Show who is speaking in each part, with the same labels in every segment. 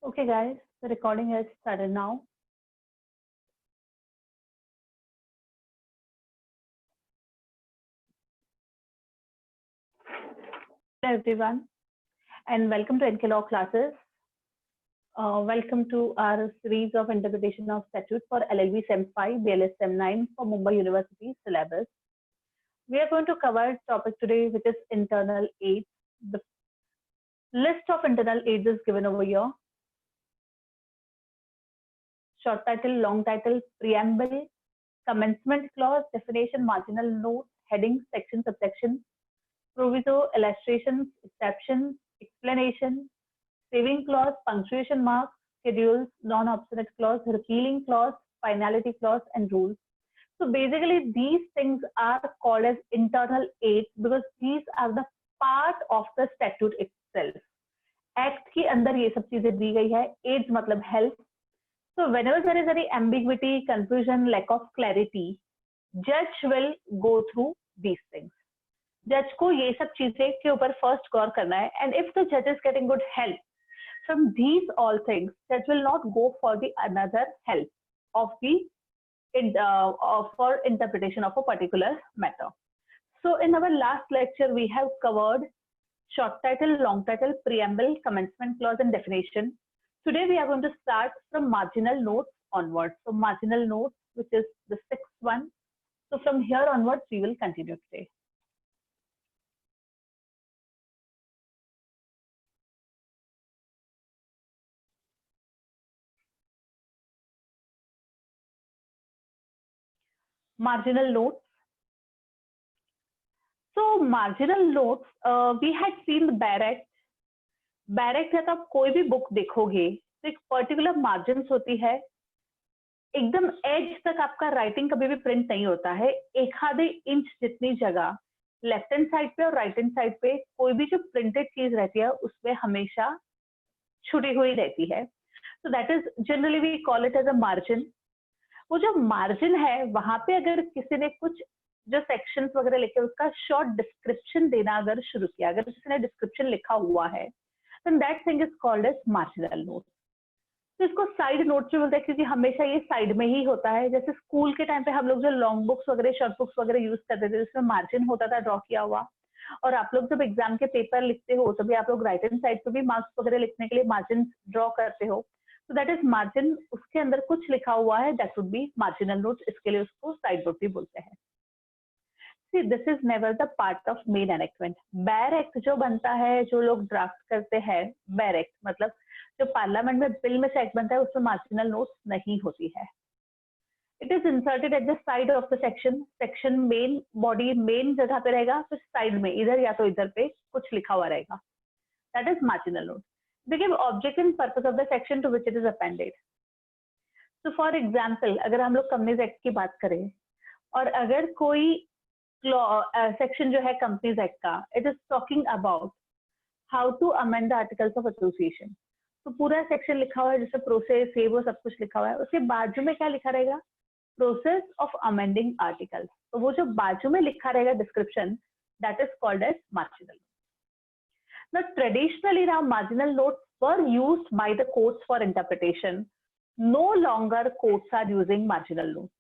Speaker 1: Okay, guys, the recording has started now. Hello, everyone, and welcome to NK Law classes. Welcome to our series of interpretation of statute for LLB Sem 5, BLS Sem 9 for Mumbai University syllabus. We are going to cover topic today, which is internal aids. The list of internal aids is given over here. Short title, long title, preamble, commencement clause, definition, marginal note, heading, section, subsection, proviso, illustrations, exceptions, explanation, saving clause, punctuation marks, schedules, non-obstinate clause, repealing clause, finality clause, and rules. So basically, these things are called as internal aids because these are the part of the statute itself. Act के अंदर ये सब चीजें दी गई है. Aids मतलब help. So whenever there is any ambiguity, confusion, lack of clarity, judge will go through these things. जज को ये सब चीजें के ऊपर फर्स्ट गौर करना है एंड इफ द जज is getting good help from these all things जज will not go for the another help of the for interpretation of a particular matter. So in our last lecture we have covered short title, long title, preamble, commencement clause and definition. Today we are going to start from marginal notes onwards. So marginal notes, which is the sixth one. So from here onwards we will continue today. Marginal notes. So marginal notes, we had seen the Baer Act. Baer Act है तो आप कोई भी book देखोगे तो एक particular margins होती है. एकदम एज तक आपका राइटिंग कभी भी प्रिंट नहीं होता है. एक आधे इंच जितनी जगह लेफ्ट हैंड साइड पे और राइट हैंड साइड पे कोई भी जो प्रिंटेड चीज रहती है उसमें हमेशा छुटी हुई रहती है. So that is generally we call it as a margin. वो जो मार्जिन है वहां पे अगर किसी ने कुछ जो सेक्शंस वगैरह लिखे उसका शॉर्ट डिस्क्रिप्शन देना अगर शुरू किया, अगर किसी ने डिस्क्रिप्शन लिखा हुआ है then that thing is called as marginal note. तो इसको साइड नोट जो बोलते हैं क्योंकि हमेशा ये साइड में ही होता है. जैसे स्कूल के टाइम पे हम लोग जो लॉन्ग बुक्स वगैरह शॉर्ट बुक्स वगैरह यूज करते थे उसमें मार्जिन होता था ड्रॉ किया हुआ. और आप लोग जब एग्जाम के पेपर लिखते हो तभी आप लोग राइट हैंड साइड पे भी मार्क्स वगैरह लिखने के लिए मार्जिन ड्रॉ करते हो. So that is margin. उसके अंदर कुछ लिखा हुआ है, that would be marginal notes. इसके लिए उसको साइड नोट भी बोलते हैं. See, this is never the part of main enactment. Baer Act जो बनता है, जो लोग ड्राफ्ट करते हैं, Baer Act मतलब जो पार्लियामेंट में बिल में से एक्ट बनता है उसमें मार्जिनल नोट्स नहीं होती है. It is inserted at the side of the section. Section main body main जगह पे रहेगा, फिर साइड में इधर या तो इधर पे कुछ लिखा हुआ रहेगा. That is marginal note. They give object and purpose of the section to which it is appended. So for example, अगर हम लोग कंपनीज एक्ट की बात करें और अगर कोई सेक्शन जो है कंपनीज एक्ट का, it is talking about how to amend the articles of association. तो पूरा सेक्शन लिखा हुआ है जिससे प्रोसेस है वो सब कुछ लिखा हुआ है. उसके बाजू में क्या लिखा रहेगा? Process of amending articles. तो वो जो बाजू में लिखा रहेगा description, that is called as marginal. Now, traditionally, now marginal notes were used by the courts for interpretation. No longer courts are using marginal notes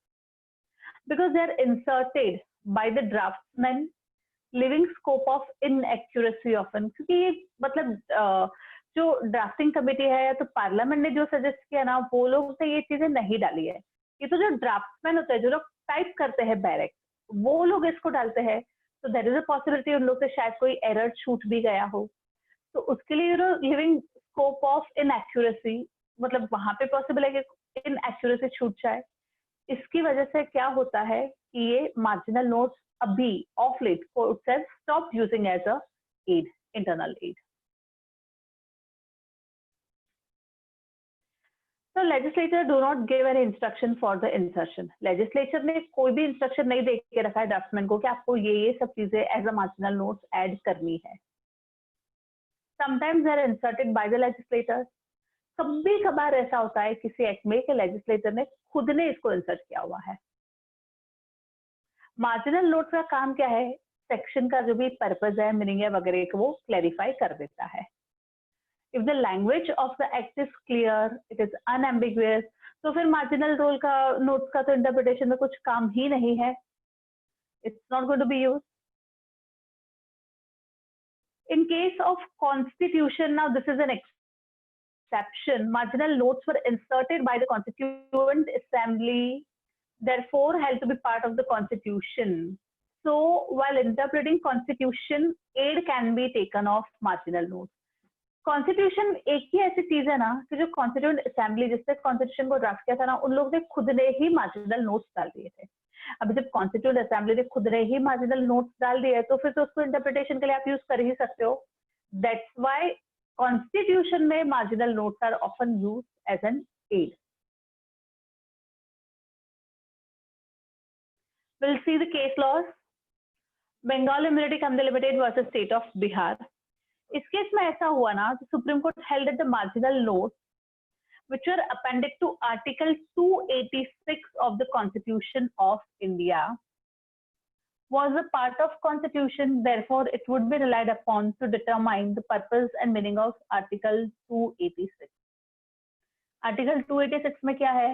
Speaker 1: because they are inserted by the draftsman, leaving scope of inaccuracy often. क्योंकि ये मतलब जो drafting committee है या तो parliament ने जो suggest किया ना, वो लोग ने ये चीजें नहीं डाली है. ये तो जो ड्राफ्ट्समैन होते हैं, जो लोग टाइप करते हैं बैर एक्ट, वो लोग इसको डालते हैं. तो देयर इज अ पॉसिबिलिटी उन लोग से शायद कोई एरर छूट भी गया हो. तो उसके लिए लिविंग स्कोप ऑफ इनएक्यूरेसी, मतलब वहां पे पॉसिबल है कि इनएक्यूरेसी छूट जाए. इसकी वजह से क्या होता है कि ये मार्जिनल नोट्स अभी of late courts have stop using as a aid, internal aid. So legislature do not give any instruction for the insertion. Legislature ने कोई भी इंस्ट्रक्शन नहीं दे के रखा है ड्राफ्टमैन को कि आपको ये सब चीजें as a marginal notes add करनी है. Sometimes they are inserted by the legislator. कभी कभार ऐसा होता है किसी एक्ट में कि लेजिस्लेटर ने खुद ने इसको इंसर्ट किया हुआ है. मार्जिनल नोट का काम क्या है? सेक्शन का जो भी पर्पस है, मीनिंग है वगैरह को वो क्लैरिफाई कर देता है. If the language of the act is clear, it is unambiguous, तो फिर marginal role का notes का तो interpretation में कुछ काम ही नहीं है. It's not going to be used. In case of constitution, now this is an exception. Marginal notes were inserted by the Constituent Assembly, therefore held to be part of the Constitution. So while interpreting Constitution, aid can be taken of marginal notes. Constitution एक ही ऐसी चीज है ना कि जो constituent assembly जिससे constitution को draft किया था ना, उन लोगों ने खुद ने ही मार्जिनल नोट्स डाल दिए थे. अभी जब कॉन्स्टिट्यूएंट असेंबली ने खुद ने ही मार्जिनल नोट्स डाल दिए तो फिर तो उसको इंटरप्रिटेशन के लिए आप यूज कर ही सकते हो. दैट्स व्हाई कॉन्स्टिट्यूशन में marginal notes are often used as an aid. Will see the case laws. Bengal immunity company limited versus state of Bihar. इस केस में ऐसा हुआ ना, supreme court held that the marginal notes which were appended to Article 286 of the Constitution of India was a part of Constitution, therefore it would be relied upon to determine the purpose and meaning of Article 286. Article 286 में क्या है?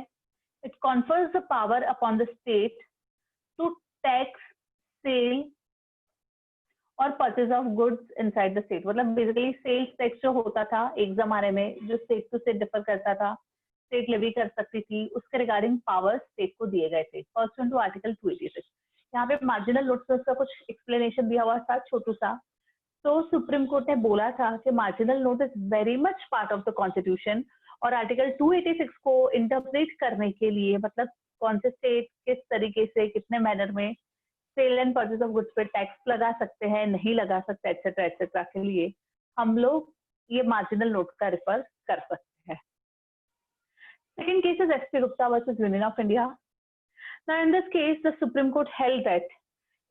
Speaker 1: It confers the power upon the state to tax, sale और purchase of goods inside the state. मतलब basically sales tax जो होता था एक जमाने में, जो स्टेट टू स्टेट डिफर करता था, स्टेट लेवी कर सकती थी, उसके रिगार्डिंग पावर स्टेट को दिए गए थे पर्सुएंट टू आर्टिकल 286. यहाँ पे मार्जिनल नोट्स का कुछ एक्सप्लेनेशन दिया हुआ था छोटू सा. तो सुप्रीम कोर्ट ने बोला था कि marginal note is very much part of the constitution और आर्टिकल 286 को इंटरप्रेट करने के लिए, मतलब कौन से स्टेट किस तरीके से कितने मैनर में sale and purchase of goods पे टैक्स लगा सकते हैं, नहीं लगा सकते, एक्सेट्रा एक्सेट्रा, के लिए हम लोग ये मार्जिनल नोट का रिफर कर सकते हैं. Second case is SP Gupta versus union of India. Now in this case the supreme court held that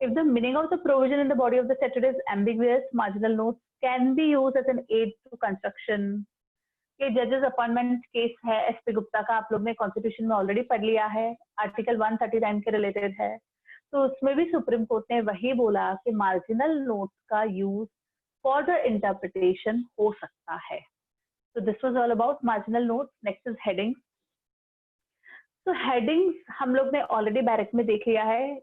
Speaker 1: if the meaning of the provision in the body of the statute is ambiguous, marginal notes can be used as an aid to construction. ये जजेस appointment case है SP Gupta का, आप लोग ने constitution में already पढ़ लिया है, आर्टिकल 139 के रिलेटेड है. तो उसमें भी सुप्रीम कोर्ट ने वही बोला कि मार्जिनल नोट का यूज फॉर द इंटरप्रिटेशन हो सकता है. तो this was all about marginal note. Next is headings. तो हेडिंग्स हम लोग ने ऑलरेडी बैरक में देख लिया है.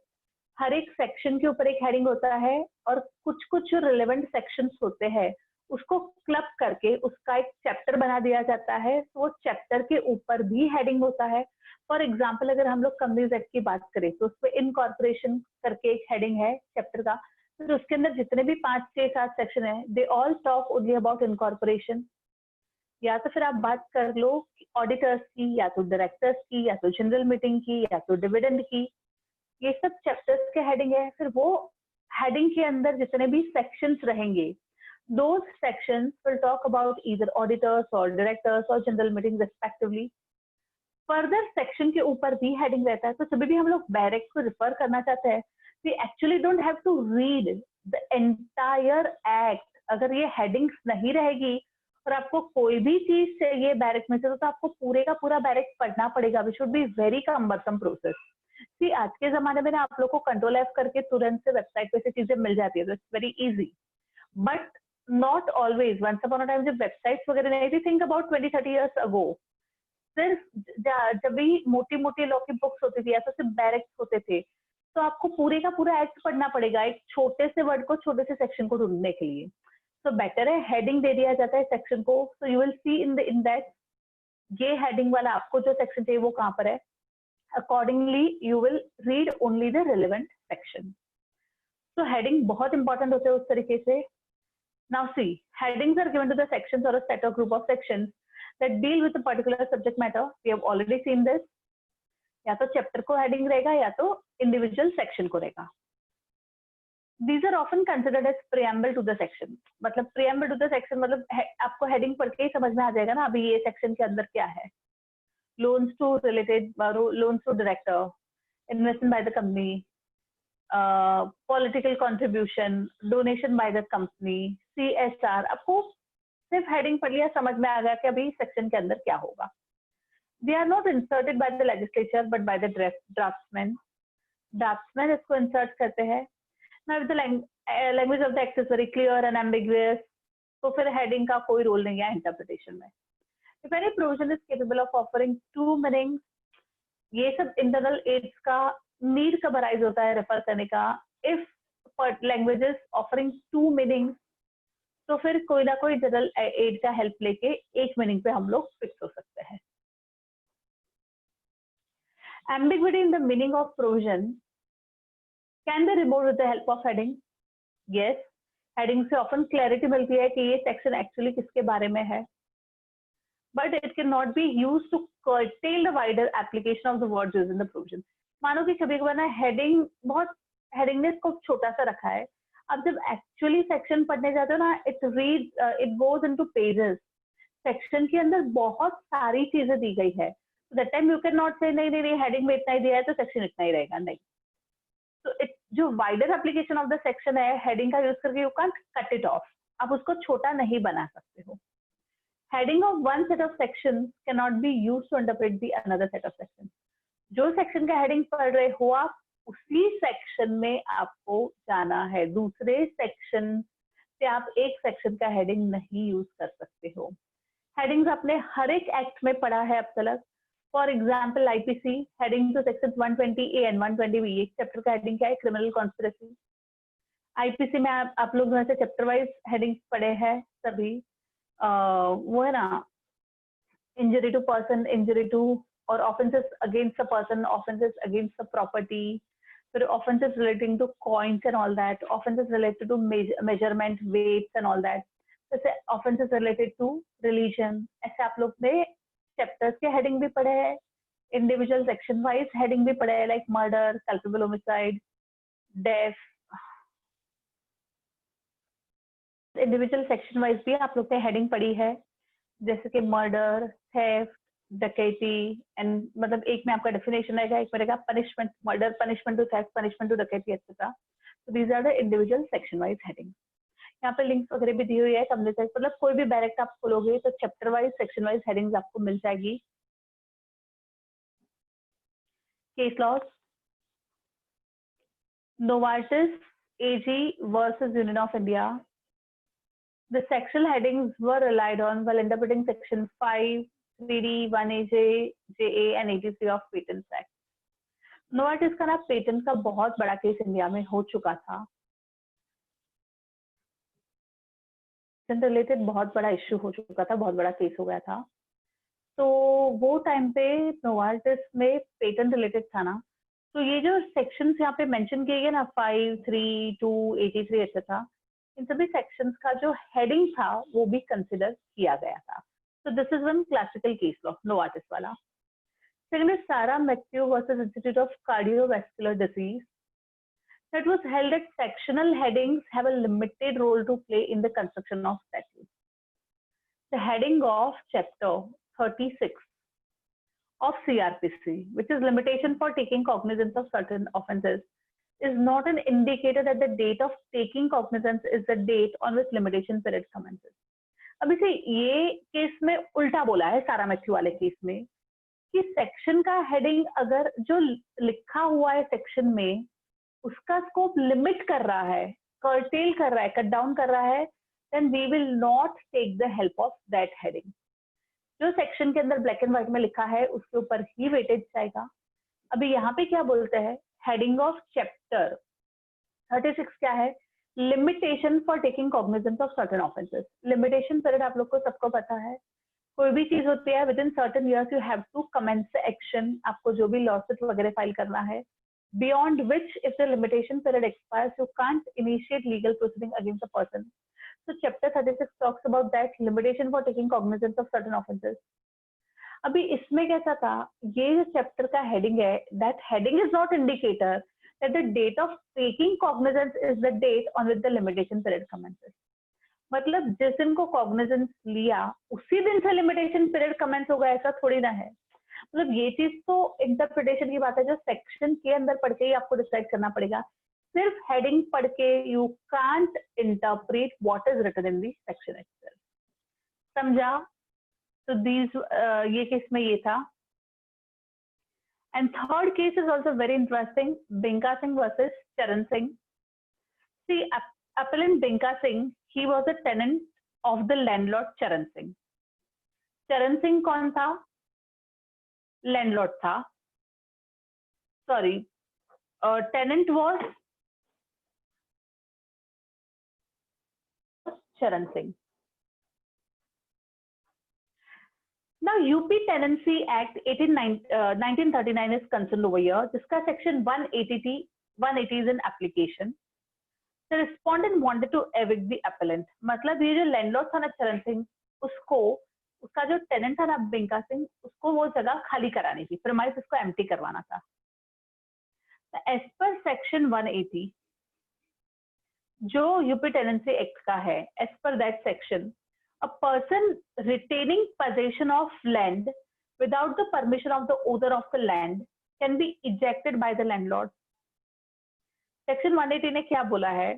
Speaker 1: हर एक सेक्शन के ऊपर एक हेडिंग होता है और कुछ कुछ जो रिलेवेंट सेक्शंस होते हैं उसको क्लब करके उसका एक चैप्टर बना दिया जाता है. तो वो चैप्टर के ऊपर भी हेडिंग होता है. फॉर एग्जाम्पल अगर हम लोग कंपनीज एक्ट की बात करें तो उसमें इनकॉर्पोरेशन करके एक हेडिंग है चैप्टर का. तो उसके अंदर जितने भी 5, 6, 7 सेक्शन है, they all talk only about incorporation. या तो फिर आप बात कर लो ऑडिटर्स की, या तो डायरेक्टर्स की, या तो जनरल मीटिंग की, या तो डिविडेंड की. ये सब चैप्टर्स के हेडिंग है. फिर वो हेडिंग के अंदर जितने भी सेक्शंस रहेंगे, those sections will talk about either auditors or directors or general meeting respectively. Further section के ऊपर भी हेडिंग रहता है. तो जब भी हम लोग बैरक को रिफर करना चाहते हैं, we actually don't have to read the entire act. अगर ये हेडिंग्स नहीं रहेगी और आपको कोई भी चीज चाहिए बैरक में से, तो आपको पूरे का पूरा बैरक पढ़ना पड़ेगा, which should be very cumbersome process. सी आज के जमाने में ना आप लोग को कंट्रोल एफ करके तुरंत से वेबसाइट पे से चीजें मिल जाती है, तो it's very easy. But not always. Once upon a time जब वेबसाइट्स वगैरह नहीं थी, थिंक अबाउट 20-30 इयर्स अगो, सिर्फ जब भी मोटी मोटी लॉ की बुक्स होती थी या तो सिर्फ बैरक्स होते थे, तो आपको पूरे का पूरा एक्ट पढ़ना पड़ेगा एक छोटे से वर्ड को, छोटे से सेक्शन को ढूंढने के लिए. तो बेटर है हेडिंग दे दिया जाता है सेक्शन को. So you will see in that ये हेडिंग वाला आपको जो सेक्शन चाहिए वो कहाँ पर है. Accordingly you will read only the relevant section. तो हेडिंग बहुत इंपॉर्टेंट होते हैं उस तरीके से. Now see, headings are given to the sections और अ सेट और group of sections that deal with a particular subject matter. We have already seen this. या तो चैप्टर को हेडिंग रहेगा या तो इंडिविजुअल सेक्शन को रहेगा. These are often considered as preamble to the section. मतलब preamble to the section मतलब आपको हेडिंग पढ़ के ही समझ में आ जाएगा ना अभी ये सेक्शन के अंदर क्या है. Loans to related, loans to director, investment by the company, political contribution, donation by the company, CSR. आपको सिर्फ हेडिंग पढ़ लिया, समझ में आ गया कि अभी सेक्शन के अंदर क्या होगा. They are not inserted by the legislature but by the draftsmen. Draftsmen इसको insert करते हैं. Now if the language of the act is very clear and ambiguous, तो फिर हेडिंग का कोई रोल नहीं है इंटरप्रिटेशन में। If any provision is capable of offering two meanings, ये सब इंटरनल एड्स का नीड कब अराइज होता है रेफर करने का, if languages offering two meanings, तो फिर कोई ना कोई जनरल एड का हेल्प लेके एक मीनिंग पे हम लोग फिक्स हो सकते हैं। Ambiguity in the meaning of provision can be removed with the help of heading. Yes, heading से ऑफन क्लैरिटी मिलती है कि ये सेक्शन एक्चुअली किसके बारे में है, but it cannot be used to curtail the wider application of the words used in the provision। मानो कि कभी कभार ना हेडिंग ने इसको छोटा सा रखा है, अब जब एक्चुअली सेक्शन पढ़ने जाते हो ना, it goes into pages, section के अंदर बहुत सारी चीजें दी गई है, that time you can not से नहीं नहीं नहीं हेडिंग में इतना ही दिया है तो सेक्शन इतना ही रहेगा, नहीं। तो इट जो wider application of the section है, हेडिंग का यूज करके you can't cut it of, आप उसको छोटा नहीं बना सकते हो। Heading of one set of sections cannot be used to interpret the another set of sections। जो सेक्शन का हेडिंग पढ़ रहे हो आप, उसी सेक्शन में आपको जाना है, दूसरे सेक्शन से आप एक सेक्शन का हेडिंग नहीं यूज कर सकते हो। हेडिंग्स आपने हर एक एक्ट में पढ़ा है अब तक। For example IPC heading to section 120A and 120B, एक चैप्टर का हेडिंग क्या है, क्रिमिनल कॉन्स्पिरेसी। आईपीसी में आप लोग वैसे चैप्टर वाइज हेडिंग पढ़े हैं सभी, वो है ना, injury to person, injury to, और offences against a person, offences against a property, फिर offences relating to coins and all that, offences related to measurement, weights and all that, जैसे offences related to religion. ऐसे आप लोग ने chapters के heading भी पढ़े हैं, इंडिविजुअल सेक्शन वाइज हेडिंग भी पढ़े हैं, like murder, culpable homicide, death. Individual section wise भी आप लोग ने हेडिंग पढ़ी है, जैसे कि मर्डर, थेफ्ट, डकैती, एंड मतलब एक में आपका डेफिनेशन रहेगा, एक में रहेगा punishment, murder, punishment to theft, punishment to डकैती एक्सेट्रा। तो these are the individual section wise heading. यहाँ पे लिंक्स वगैरह भी दी हुई है, कमरे से मतलब कोई भी डायरेक्ट आप खोलोगे तो chapter wise, section wise headings आपको मिल जाएगी। Case laws, Novartis AG versus Union of India, the sectional headings were relied on while interpreting section 5, 3D, 1AJ, JA and 83 of Patents Act। Novartis का ना patent का बहुत बड़ा case India में हो चुका था, रिलेटेड बहुत बड़ा इश्यू हो चुका था, बहुत बड़ा केस हो गया था। तो वो टाइम पे नोवार्टिस में पेटेंट रिलेटेड था ना, तो ये जो सेक्शंस यहाँ पे मेंशन किए गए ना, 5, 3, 2, 83 एक्सेट्रा, इन सभी सेक्शंस का जो हेडिंग था वो भी कंसिडर किया गया था। तो this is one classical case law, Novartis वाला। सेकंड इज सारा Matthew versus institute of cardiovascular disease, that was held that sectional headings have a limited role to play in the construction of statutes। The heading of chapter 36 of CRPC, which is limitation for taking cognizance of certain offences, is not an indicator that the date of taking cognizance is the date on which limitation period commences। अब इसे ये case में उल्टा बोला है, सारा Matthew वाले case में, कि सेक्शन का हेडिंग अगर जो लिखा हुआ है सेक्शन में उसका स्कोप लिमिट कर रहा है, कर्टेल कर रहा है, कट डाउन कर रहा है, then we will not take the help of that heading. जो सेक्शन के अंदर ब्लैक एंड व्हाइट में लिखा है उसके ऊपर ही वेटेज जाएगा। अभी यहाँ पे क्या बोलते हैं, हेडिंग ऑफ चैप्टर 36 क्या है, limitation for taking cognizance of certain offences. Limitation period आप लोग को सबको पता है, कोई भी चीज होती है within certain years you have to commence action, आपको जो भी लॉसूट वगैरह फाइल करना है, beyond which if the limitation period expires you can't initiate legal proceeding against a person। So chapter 36 talks about that limitation for taking cognizance of certain offenses। अभी इसमें कैसा था, ये जो चैप्टर का हेडिंग है, that heading is not indicator that the date of taking cognizance is the date on which the limitation period commences। मतलब जिस दिन को cognizance लिया उसी दिन से limitation period commence होगा, ऐसा थोड़ी ना है। मतलब ये चीज तो इंटरप्रिटेशन की बात है, जो सेक्शन के अंदर पढ़ के ही आपको डिसाइड करना पड़ेगा। सिर्फ हेडिंग पढ़ के you can't interpret what is written in the section itself. समझा? तो दीज ये केस में ये था। And third case is also very interesting, Binka Singh versus Charan Singh. See appellant Binka Singh, he was a tenant of the landlord Charan Singh. चरण सिंह कौन था? Landlord था, सॉरी, टेनेंट वॉज चरण Singh. Now UP Tenancy Act 1939 is concerned over here, जिसका section 180 is in application. The respondent wanted to evict the appellant. मतलब ये जो landlord था ना चरण सिंह, उसका जो टेनेंट था ना बिंका सिंह, उसको वो जगह खाली करानी थी, प्रीमाइस उसको एम्प्टी करवाना था। एज पर सेक्शन 180 जो यूपी टेनेंसी एक्ट का है, as per that section, a person retaining possession of land without the permission of the owner of the land can be ejected by the landlord. Section 180 ने क्या बोला है?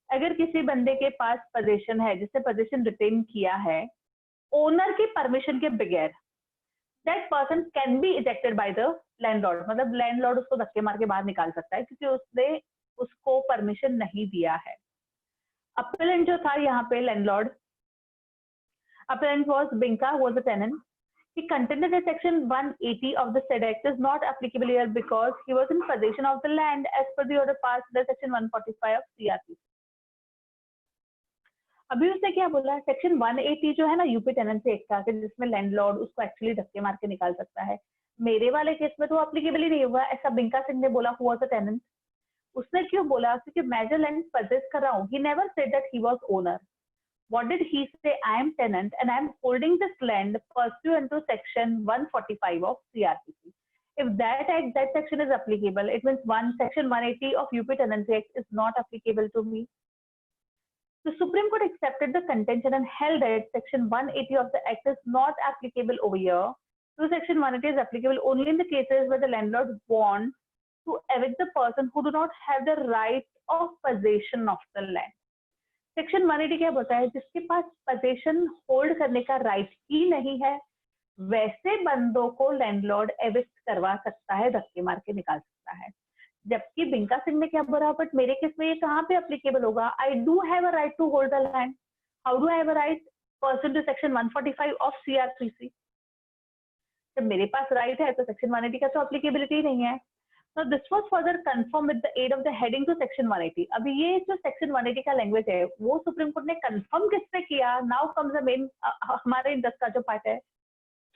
Speaker 1: अगर किसी बंदे के पास पोजीशन है, जिसने पोजीशन रिटेन किया है ओनर की परमिशन के बगैर, that person can be ejected by the landlord. मतलब लैंडलॉर्ड उसको धक्के मार के बाहर निकाल सकता है क्योंकि उसने उसको परमिशन नहीं दिया है। अपीलेंट जो था यहाँ पे landlord, appellant was Binka, was a tenant. He contended that section 180 of the said act is not applicable here because he was in possession of the land as per the order passed by section 145 of CRPC. अभी उसने क्या बोला? Section 180 जो है ना UP tenancy act का, जिसमें landlord उसको एक्चुअली धक्के मार के निकाल सकता है, मेरे वाले केस में तो अप्लीकेबल ही नहीं होगा, ऐसा बिंका सिंह ने बोला, हुआ था टेनेंट। उसने क्यों बोला? क्योंकि मैं जो लैंड परचेज कर रहा हूँ, he never said that he was owner. What did he say? I am tenant and I am holding this land pursuant to section 145 of CRPC. If that act, that section is applicable, it means section 180 of UP Tenancy Act is not applicable to me. The Supreme Court accepted the contention and held that section 180 of the act is not applicable over here. So section 180 is applicable only in the cases where the landlord wants to evict the person who do not have the right of possession of the land. Section 180 क्या बोलता है? जिसके पास position hold करने का right ही नहीं है, वैसे बंदों को लैंडलॉर्ड एविक्ट करवा सकता है, धक्के मार के निकाल सकता है। जबकि बिंका सिंह ने क्या बोला? बट मेरे केस में ये कहाँ पे एप्लीकेबल होगा? I do have a right to hold the land. How do have a right? Person to section 145 of CRPC। जब मेरे पास राइट है तो सेक्शन 180 का तो एप्लीकेबिलिटी नहीं है। Now this was further confirmed with the aid of the heading to section 180. अभी ये जो section 180 का लैंग्वेज है वो सुप्रीम कोर्ट ने कंफर्म किससे किया? Now comes the main हमारे इंटरेस्ट का जो पार्ट है,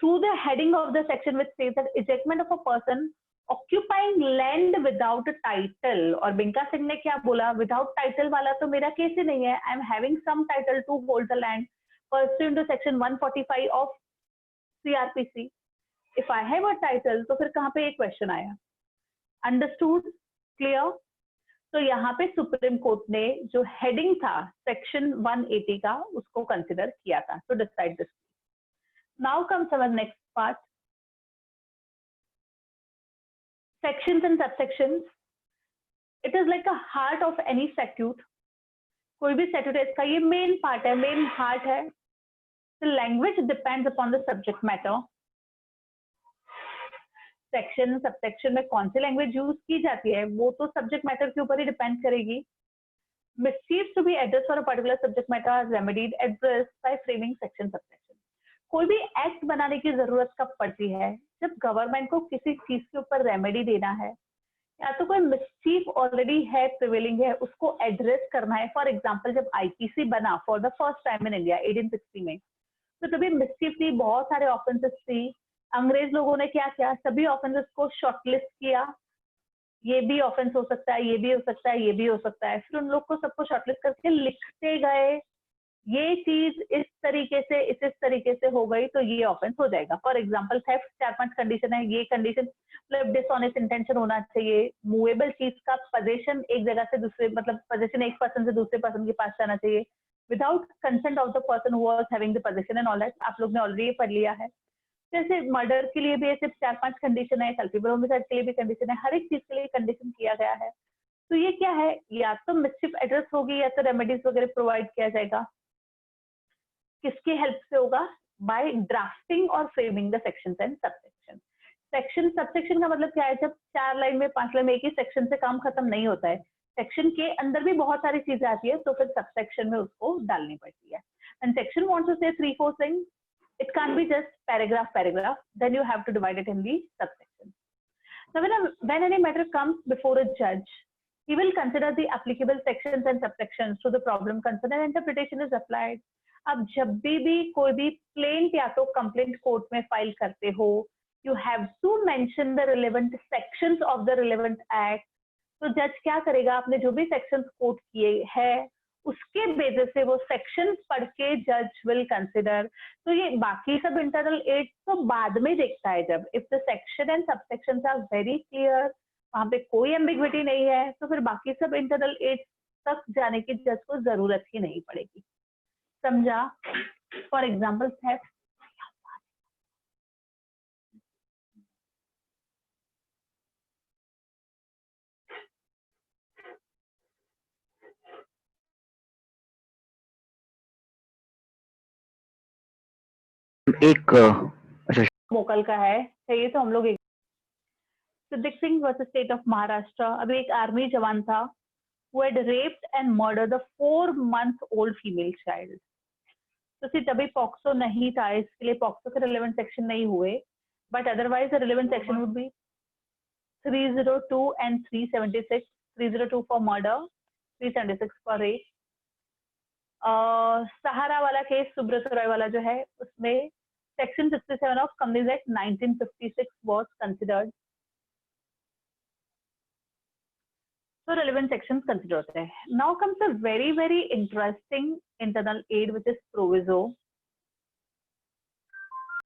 Speaker 1: through the heading of the section which says that ejectment of a person occupying land without a title। और बिंका सिंह ने क्या बोला? विदाउट टाइटल वाला तो मेरा केस ही नहीं है, I am having some title to hold the land pursuant to section 145 of CRPC। If I have a title तो फिर कहाँ पे ये क्वेश्चन आया? अंडरस्टूड? क्लियर? तो यहाँ पे सुप्रीम कोर्ट ने जो हेडिंग था सेक्शन 180 का उसको कंसिडर किया था to decide this. Now comes our next part, sections and subsections. It is like a heart of any statute. कोई भी स्टैट्यूट है, इसका ये मेन पार्ट है, मेन हार्ट है। The language depends upon the subject matter. Section subsection में कौन सी language use की जाती है वो तो सब्जेक्ट मैटर के ऊपर ही डिपेंड करेगी। मिसचीव्स to be address for a particular subject matter are remedied address by framing section subsection. कोई भी एक्ट बनाने की जरूरत कब पड़ती है? जब गवर्नमेंट को किसी चीज के ऊपर रेमेडी देना है, या तो कोई मिसचीव ऑलरेडी है, प्रिवेलिंग है, उसको एड्रेस करना है। फॉर एग्जाम्पल जब IPC बना for the first time in India 1860 में, तो तभी मिसचीव थी, बहुत सारे ऑफेंसेस थी। अंग्रेज लोगों ने क्या किया? सभी ऑफेंसेस को शॉर्टलिस्ट किया, ये भी ऑफेंस हो सकता है, ये भी हो सकता है, ये भी हो सकता है। फिर उन लोग को सबको शॉर्टलिस्ट करके लिखते गए, ये चीज इस तरीके से इस तरीके से हो गई तो ये ऑफेंस हो जाएगा। फॉर एग्जाम्पल थेफ्ट 4-5 कंडीशन है, ये कंडीशन मतलब डिसऑनेस्ट इंटेंशन होना चाहिए, मूवेबल चीज का पोजीशन एक जगह से दूसरे, मतलब पोजीशन एक पर्सन से दूसरे पर्सन के पास जाना चाहिए without consent of the person who was having the position and all that. आप लोग ने ऑलरेडी पढ़ लिया है। जैसे मर्डर के लिए भी सिर्फ 4-5 कंडीशन है, कल्पेबल होमिसाइड के लिए भी कंडीशन है, हर एक चीज के लिए कंडीशन किया गया है। तो ये क्या है? या तो मिसचिफ एड्रेस होगी या तो रेमेडीज वगैरह प्रोवाइड किया जाएगा। किसकी हेल्प से होगा? बाय ड्राफ्टिंग और framing the sections and subsection. Section subsection का मतलब क्या है? जब 4 लाइन में 5 लाइन में एक ही सेक्शन से काम खत्म नहीं होता है, सेक्शन के अंदर भी बहुत सारी चीजें आती है, तो फिर सबसेक्शन में उसको डालनी पड़ती है। and section wants to say 3-4 things, it can't be just paragraph, then you have to divide it in the subsections. Now, when any matter comes before a judge, he will consider the applicable sections and subsections to the problem concerned and interpretation is applied. अब जब भी कोई भी plaint या तो complaint court में file करते हो, you have to mention the relevant sections of the relevant act. तो जज क्या करेगा, आपने जो भी sections quote किए हैं उसके बेसिस से वो सेक्शन पढ़ के जज विल कंसिडर. तो ये बाकी सब इंटरनल एड तो बाद में देखता है, जब if the section and subsections are very clear, वहां पे कोई एम्बिग्विटी नहीं है, तो फिर बाकी सब इंटरनल एड तक जाने की जज को जरूरत ही नहीं पड़ेगी. समझा? फॉर एग्जाम्पल थेफ्ट,
Speaker 2: एक अच्छा
Speaker 1: मोकल का है, चाहिए तो हम लोग Siddique Singh versus state of Maharashtra. अभी एक आर्मी जवान था who had raped and murdered the 4-month-old female child. तो सिर्फ तभी पॉक्सो नहीं था, इसके लिए पॉक्सो के रिलेवेंट सेक्शन नहीं हुए, but otherwise the relevant section would be 302 and 376. 302 for murder, 376 for rape. सहारा वाला केस, सुब्रत रॉय वाला जो है, उसमें section 67 of companies act 1956 was considered. So relevant sections considered होते हैं. Now comes a very interesting internal aid which is proviso.